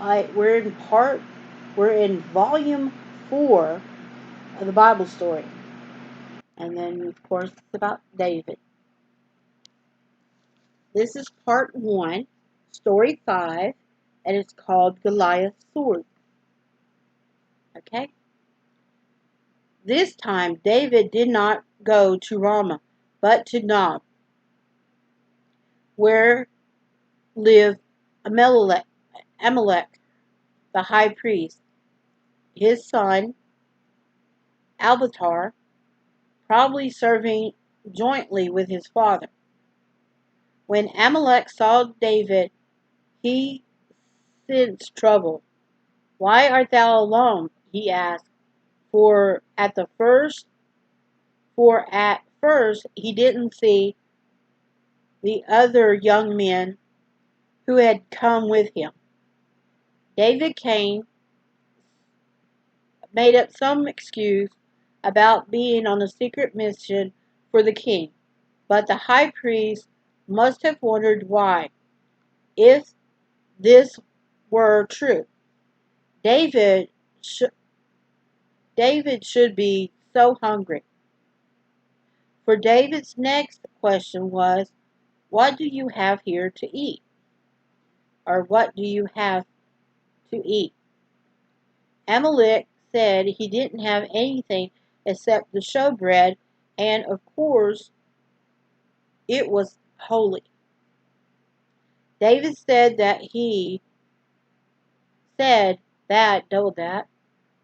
We're in volume 4 of the Bible story. And then, of course, it's about David. This is part 1, story 5, and it's called Goliath's sword. Okay? This time, David did not go to Ramah, but to Nob, where lived Amalek, the high priest. His son, Abiathar, probably serving jointly with his father. When Amalek saw David, he sensed trouble. "Why art thou alone?" he asked, for at first he didn't see the other young men who had come with him. David made up some excuse about being on a secret mission for the king, but the high priest must have wondered why, if this were true. David should be so hungry. For David's next question was, "What do you have here to eat?" Or "What do you have to eat?" Amalek said he didn't have anything except the showbread, and of course it was holy. David said that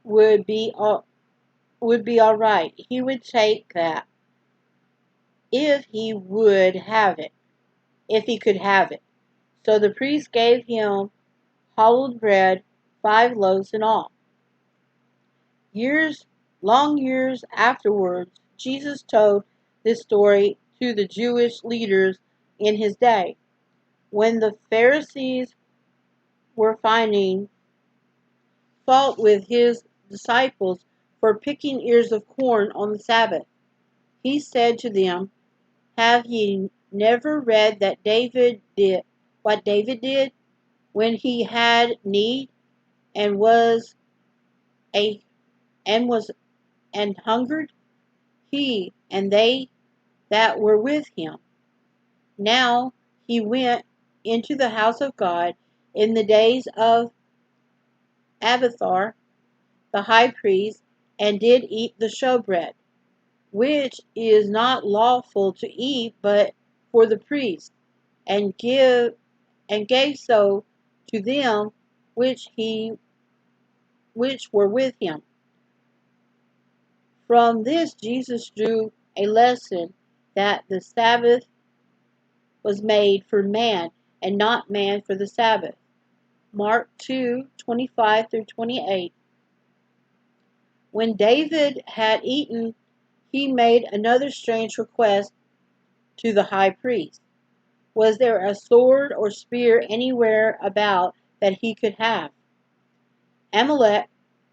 would be all right. He would take that if he could have it. So the priest gave him hollowed bread, 5 loaves in all. Long years afterwards, Jesus told this story to the Jewish leaders in his day, when the Pharisees were finding fault with his disciples for picking ears of corn on the Sabbath. He said to them, "Have ye never read what David did when he had need and was a and was and hungered, he and they that were with him? Now he went into the house of God in the days of Abiathar the high priest, and did eat the showbread, which is not lawful to eat but for the priest, and gave so to them which were with him." From this Jesus drew a lesson that the Sabbath was made for man, and not man for the Sabbath. Mark 2:25-28. When David had eaten, he made another strange request to the high priest. Was there a sword or spear anywhere about that he could have? Amalek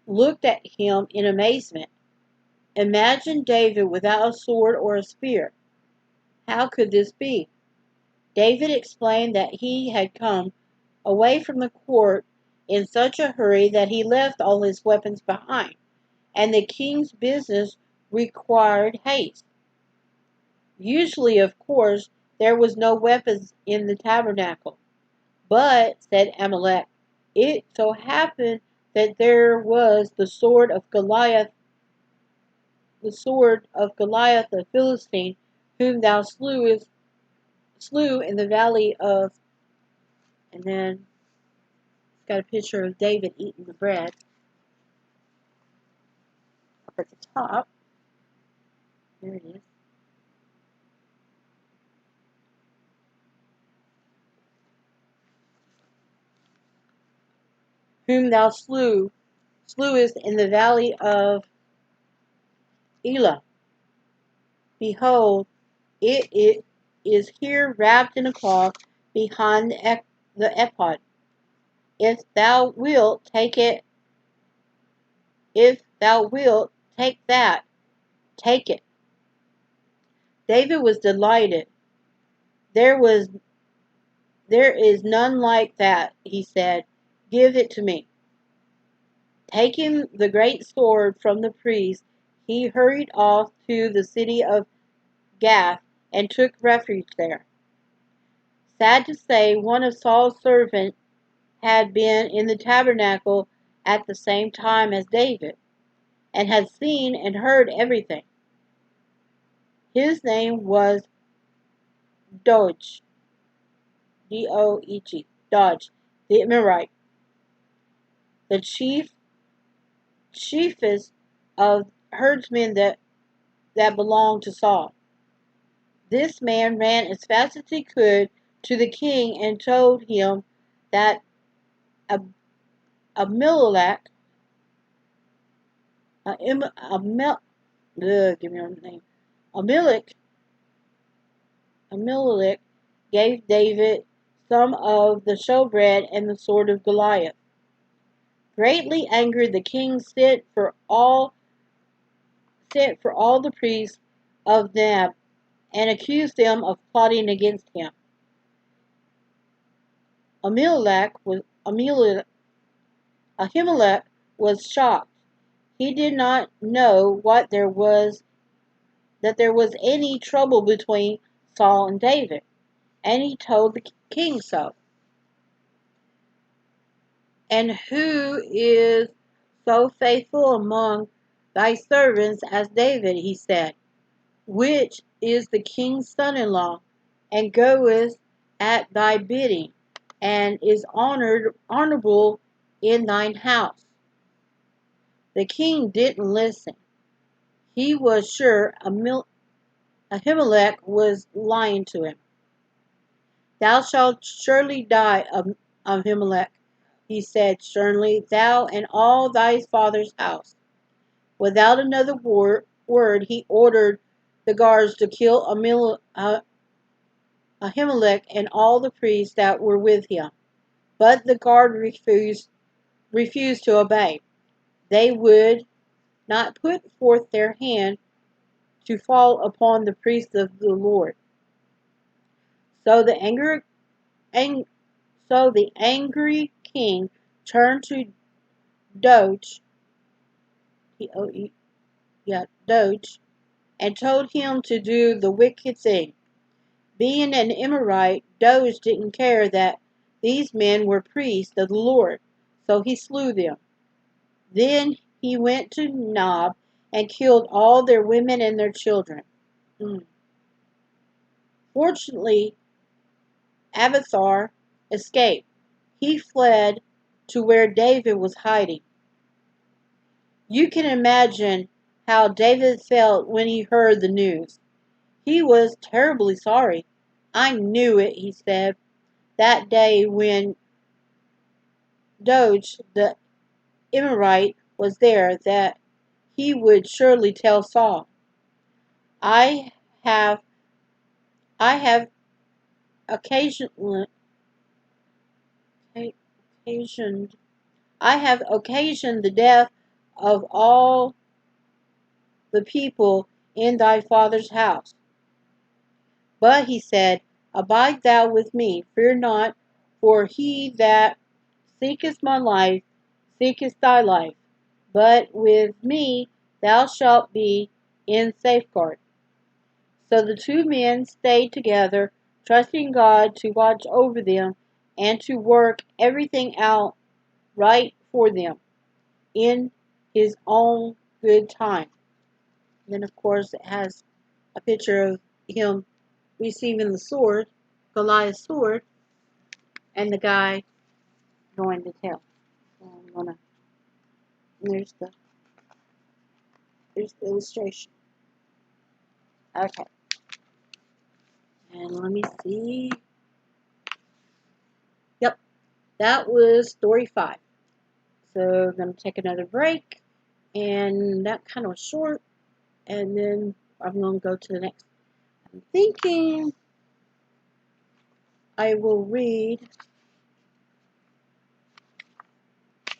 looked at him in amazement. Imagine David without a sword or a spear. How could this be? David explained that he had come away from the court in such a hurry that he left all his weapons behind, and the king's business required haste. Usually, of course, there was no weapons in the tabernacle. "But," said Amalek, "it so happened that there was the sword of Goliath the Philistine, whom thou slew in the valley of," and then it's got a picture of David eating the bread up at the top. There it is. "Whom thou slewest in the valley of Elah. Behold, it is here wrapped in a cloth behind the ephod. If thou wilt take that, take it." David was delighted. There is none like that," he said. Give it to me." Taking the great sword from the priest, he hurried off to the city of Gath and took refuge there. Sad to say, one of Saul's servants had been in the tabernacle at the same time as David, and had seen and heard everything. His name was Doeg, Doeg, Dodge, the Emirite, the chiefest of herdsmen that belonged to Saul. This man ran as fast as he could to the king and told him that Abimelech, give me a name, Abimelech, Abimelech gave David some of the showbread and the sword of Goliath. Greatly angered, the king sent for all the priests of Nab and accused them of plotting against him. Ahimelech was shocked. He did not know that there was any trouble between Saul and David, and he told the king so. "And who is so faithful among thy servants as David?" he said, "which is the king's son-in-law, and goeth at thy bidding, and is honorable in thine house." The king didn't listen. He was sure Ahimelech was lying to him. "Thou shalt surely die, Ahimelech," he said sternly, "thou and all thy father's house." Without another word, he ordered the guards to kill Ahimelech and all the priests that were with him. But the guard refused to obey. They would not put forth their hand to fall upon the priests of the Lord. So the angry king turned to Doeg, Doeg, and told him to do the wicked thing. Being an Emirite, Doeg didn't care that these men were priests of the Lord, so he slew them. Then he went to Nob and killed all their women and their children. Fortunately, Abiathar escaped. He fled to where David was hiding. You can imagine how David felt when he heard the news. He was terribly sorry. "I knew it," he said, "that day when Doeg the Emirite was there, that he would surely tell Saul. I have I have occasioned the death of all the people in thy father's house." But he said, "Abide thou with me, fear not, for he that seeketh my life seeketh thy life, but with me thou shalt be in safeguard." So the two men stayed together, trusting God to watch over them and to work everything out right for them in his own good time. And then, of course, it has a picture of him receiving the sword, Goliath's sword, and the guy going to tell. So there's the illustration. Okay. And let me see. Yep, that was story 5. So I'm going to take another break, and that kind of was short, and then I'm going to go to the next. I'm thinking I will read,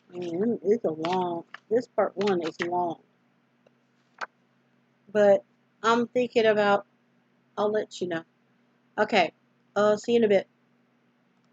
man, it's a long, this part 1 is long, but I'm thinking about, I'll let you know. Okay, see you in a bit.